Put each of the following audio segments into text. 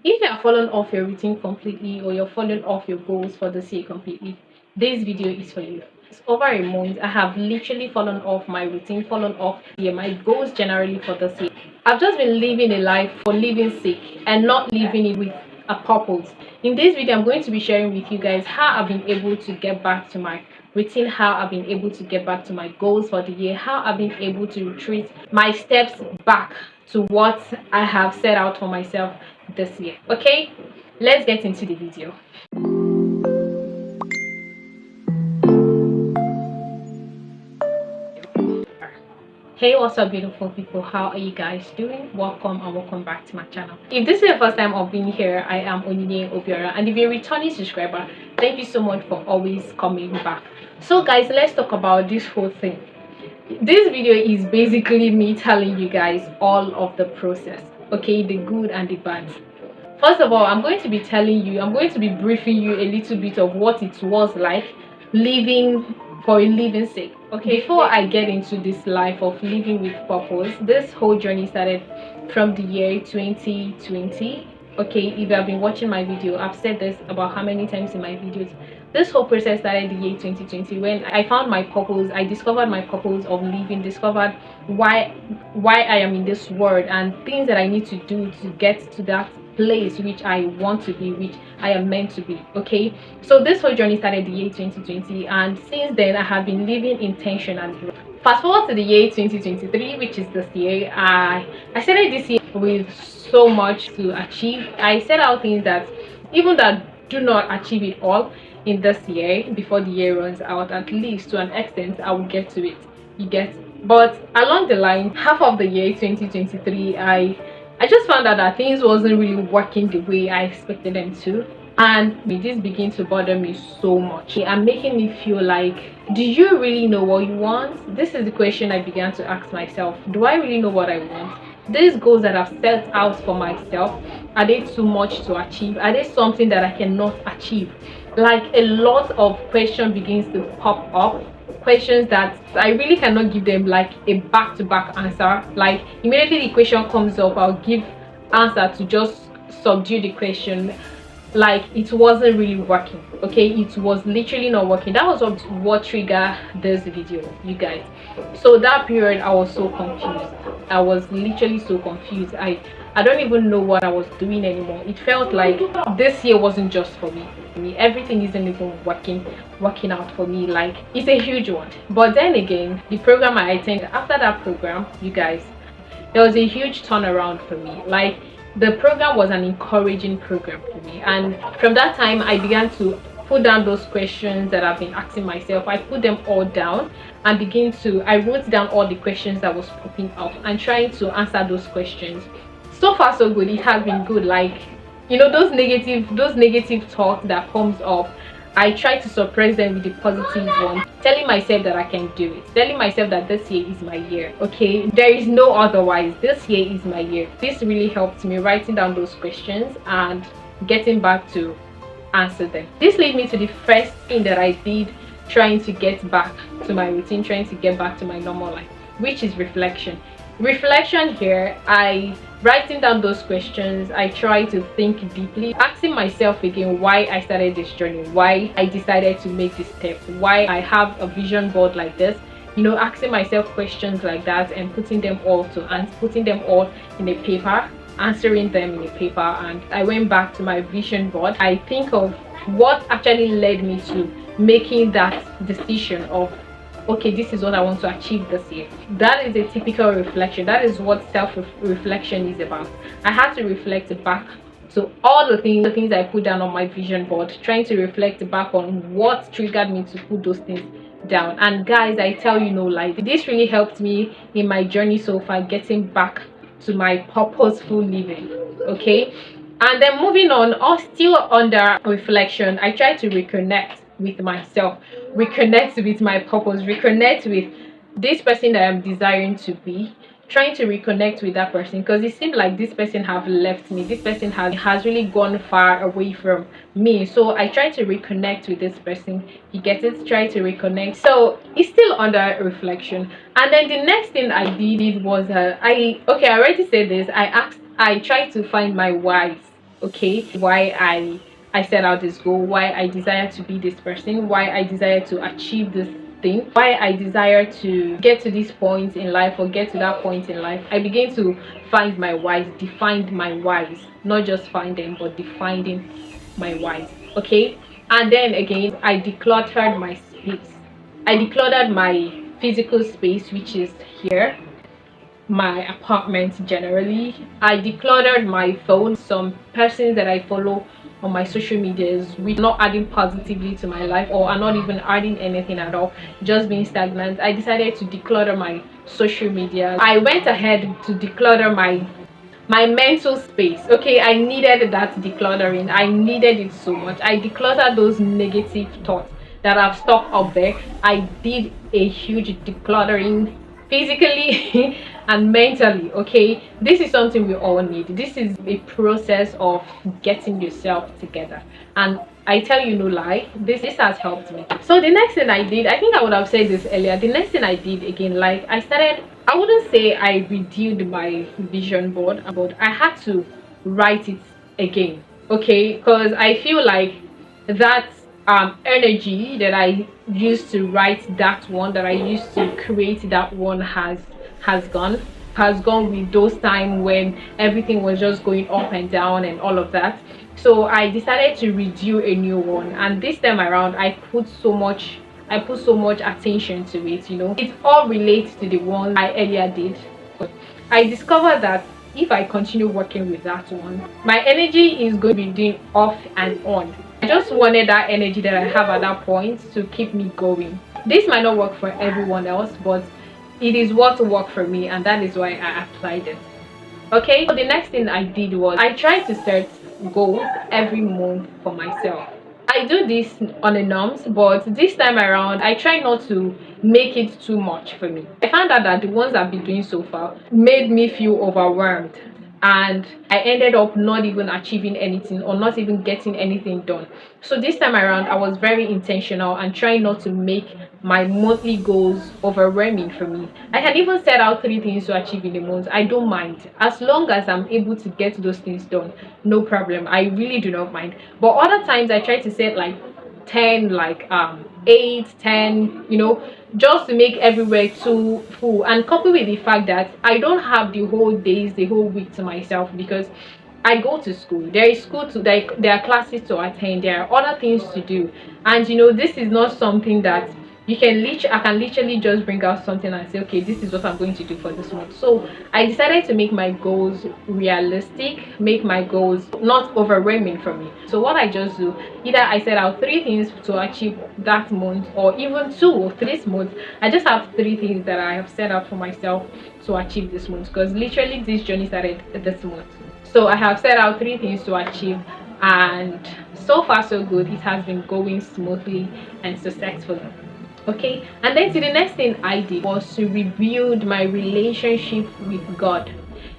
If you are falling off your routine completely or you're falling off your goals for this year completely, this video is for you. It's over a month. I have literally fallen off my routine, fallen off my goals generally for this year. I've just been living a life for living sake and not living it with a purpose. In this video, I'm going to be sharing with you guys how I've been able to get back to my routine, how I've been able to get back to my goals for the year, how I've been able to retrace my steps back to what I have set out for myself this year. Okay, let's get into the video. Hey, what's up beautiful people, how are you guys doing? Welcome and welcome back to my channel. If this is your first time of being here, I am Onyinye Obiora, and if you're a returning subscriber, thank you so much for always coming back. So guys, let's talk about this whole thing. This video is basically me telling you guys all of the process, okay, the good and the bad. First of all, I'm going to be briefing you a little bit of what it was like living for a living sake. Okay, before I get into this life of living with purpose, this whole journey started from the year 2020. Okay, if you have been watching my video, I've said this about how many times in my videos. This whole process started the year 2020 when I found my purpose. I discovered my purpose of living, discovered why I am in this world and things that I need to do to get to that place which I want to be, which I am meant to be. Okay, so this whole journey started the year 2020, and since then I have been living intentionally. Fast forward to the year 2023, which is this year. I started this year with so much to achieve. I set out things that even that do not achieve it all in this year, before the year runs out, at least to an extent I will get to it. You get? But along the line, half of the year 2023, I just found out that things wasn't really working the way I expected them to, and this began to bother me so much and making me feel like, do you really know what you want? This is the question I began to ask myself. Do I really know what I want? These goals that I've set out for myself, are they too much to achieve? Are they something that I cannot achieve? Like, a lot of questions begins to pop up, questions that I really cannot give them like a back-to-back answer. Like, immediately the question comes up, I'll give answer to just subdue the question. Like, it wasn't really working. Okay, it was literally not working. That was what triggered this video, you guys. So that period I was so confused. I was literally so confused. I don't even know what I was doing anymore. It felt like this year wasn't just for me. Everything isn't even working out for me. Like, it's a huge one. But then again, the program I attended, after that program, you guys, there was a huge turnaround for me. Like, the program was an encouraging program for me, and from that time I began to put down those questions that I've been asking myself. I put them all down and I wrote down all the questions that was popping up and trying to answer those questions. So far so good. It has been good. Like, you know, those negative thoughts that comes up, I try to suppress them with the positive one, telling myself that I can do it, telling myself that this year is my year. Okay, there is no otherwise. This year is my year. This really helped me, writing down those questions and getting back to answer them. This led me to the first thing that I did, trying to get back to my routine, trying to get back to my normal life, which is reflection. Here, I writing down those questions, I try to think deeply, asking myself again why I started this journey, why I decided to make this step, why I have a vision board like this, you know, asking myself questions like that and putting them all in a paper, answering them in a paper. And I went back to my vision board. I think of what actually led me to making that decision of, okay, this is what I want to achieve this year. That is a typical reflection. That is what self-reflection is about. I had to reflect back to all the things I put down on my vision board, trying to reflect back on what triggered me to put those things down. And guys, I tell you no lie, this really helped me in my journey so far, getting back to my purposeful living. Okay, and then moving on, still under reflection, I try to reconnect with myself, reconnect with my purpose, reconnect with this person that I'm desiring to be, trying to reconnect with that person, because it seemed like this person have left me, this person has really gone far away from me. So I try to reconnect with this person, you get it, try to reconnect. So it's still under reflection. And then the next thing I did was I already said this, I tried to find my whys. okay, why I set out this goal, why I desire to be this person, why I desire to achieve this thing, why I desire to get to this point in life or get to that point in life. I began to find my whys, defined my whys, not just find them, but defining my whys, okay. And then again, I decluttered my space. I decluttered my physical space, which is here, my apartment generally. I decluttered my phone. Some persons that I follow on my social medias which not adding positively to my life or are not even adding anything at all, just being stagnant. I decided to declutter my social media. I went ahead to declutter my mental space. Okay, I needed that decluttering. I needed it so much. I decluttered those negative thoughts that I've stuck up there. I did a huge decluttering physically and mentally. Okay, this is something we all need. This is a process of getting yourself together, and I tell you no lie, this has helped me. So the next thing I did, I think I would have said this earlier, the next thing I did again, like I started, I wouldn't say I reviewed my vision board, but I had to write it again, okay, because I feel like that energy that I used to write that one, that I used to create that one, has gone, with those time when everything was just going up and down and all of that. So I decided to redo a new one, and this time around I put so much attention to it. You know, it all relates to the one I earlier did. I discovered that if I continue working with that one, my energy is going to be doing off and on. I just wanted that energy that I have at that point to keep me going. This might not work for everyone else, but it is what worked for me, and that is why I applied it. Okay, so the next thing I did was I tried to set goals every month for myself. I do this on a norms, but this time around I try not to make it too much for me. I found out that the ones I've been doing so far made me feel overwhelmed, and I ended up not even achieving anything or not even getting anything done. So this time around I was very intentional and trying not to make my monthly goals overwhelming for me. I can even set out 3 things to achieve in a month. I don't mind, as long as I'm able to get those things done, no problem. I really do not mind. But other times I try to set like 10, like 8, 10, you know, just to make everywhere too full, and coupled with the fact that I don't have the whole days, the whole week to myself, because I go to school. There is school to, there are classes to attend, there are other things to do, and you know, this is not something that you can I can literally just bring out something and say, okay, this is what I'm going to do for this month. So I decided to make my goals realistic, make my goals not overwhelming for me. So what I just do, either I set out 3 things to achieve that month, or even 2 or 3 this month. I just have 3 things that I have set out for myself to achieve this month, because literally this journey started this month. So I have set out 3 things to achieve, and so far so good. It has been going smoothly and successfully. Okay, and then to the next thing I did was to rebuild my relationship with God.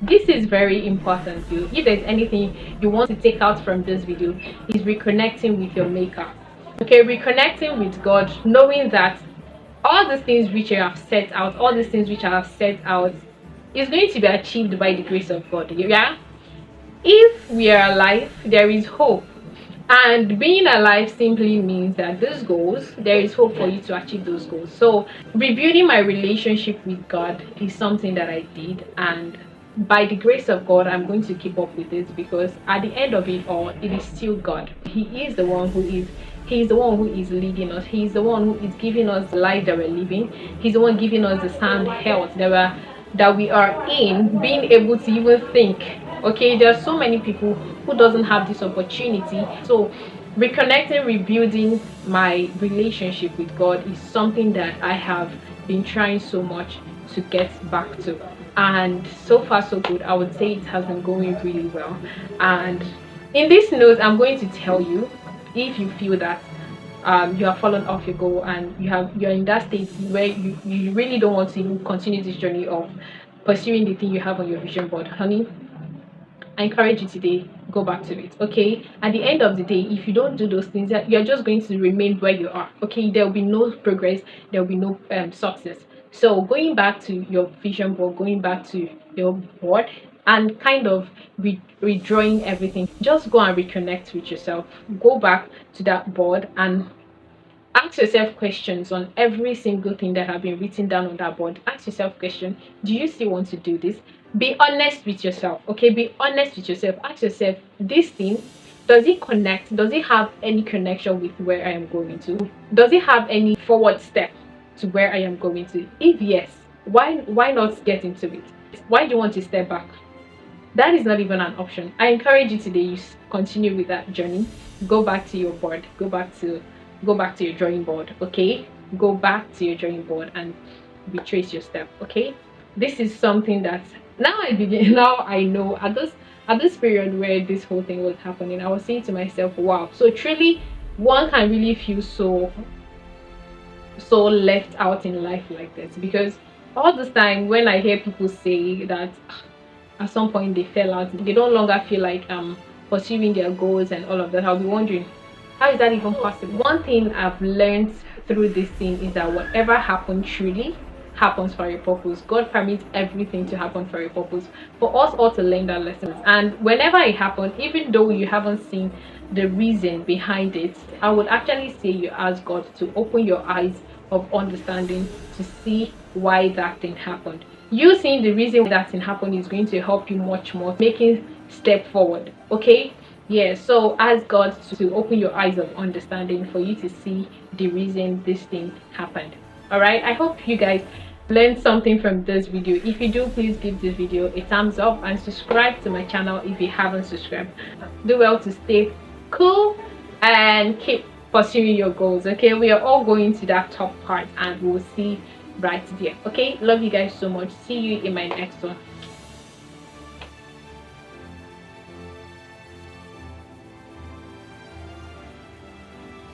This is very important. You, if there's anything you want to take out from this video, is reconnecting with your maker. Okay, reconnecting with God, knowing that all the things which I have set out, all the things which I have set out is going to be achieved by the grace of God. Yeah, if we are alive, there is hope. And being alive simply means that those goals, there is hope for you to achieve those goals. So rebuilding my relationship with God is something that I did, and by the grace of God I'm going to keep up with it, because at the end of it all, it is still God. He is the one who is leading us. He's the one who is giving us the life that we're living. He's the one giving us the sound health that we are in, being able to even think. Okay, there are so many people who doesn't have this opportunity. So reconnecting, rebuilding my relationship with God is something that I have been trying so much to get back to, and so far so good. I would say it has been going really well. And in this note, I'm going to tell you, if you feel that you have fallen off your goal and you're in that state where you really don't want to continue this journey of pursuing the thing you have on your vision board, honey, I encourage you today, go back to it. Okay, at the end of the day, if you don't do those things, you're just going to remain where you are. Okay, there will be no progress, there will be no success. So going back to your vision board, going back to your board, and kind of redrawing everything, just go and reconnect with yourself. Go back to that board and ask yourself questions on every single thing that have been written down on that board. Ask yourself question: do you still want to do this? Be honest with yourself. Okay, be honest with yourself. Ask yourself, this thing, does it connect? Does it have any connection with where I am going to? Does it have any forward step to where I am going to? If yes, why not get into it? Why do you want to step back? That is not even an option. I encourage you today, you continue with that journey. Go back to your board, go back to your drawing board. Okay, go back to your drawing board and retrace your step. Okay, this is something that now I begin now I know at this period where this whole thing was happening, I was saying to myself, wow, so truly one can really feel so left out in life like this. Because all this time when I hear people say that at some point they fell out, they don't longer feel like pursuing their goals and all of that, I'll be wondering, how is that even possible? One thing I've learned through this thing is that whatever happens truly happens for a purpose. God permits everything to happen for a purpose, for us all to learn that lesson. And whenever it happens, even though you haven't seen the reason behind it, I would actually say you ask God to open your eyes of understanding to see why that thing happened. You seeing the reason that thing happened is going to help you much more making step forward. Okay, yeah, so ask God to open your eyes of understanding for you to see the reason this thing happened. All right, I hope you guys learned something from this video. If you do, please give this video a thumbs up and subscribe to my channel if you haven't subscribed. Do well to stay cool and keep pursuing your goals. Okay, we are all going to that top part and we'll see right there. Okay, love you guys so much. See you in my next one.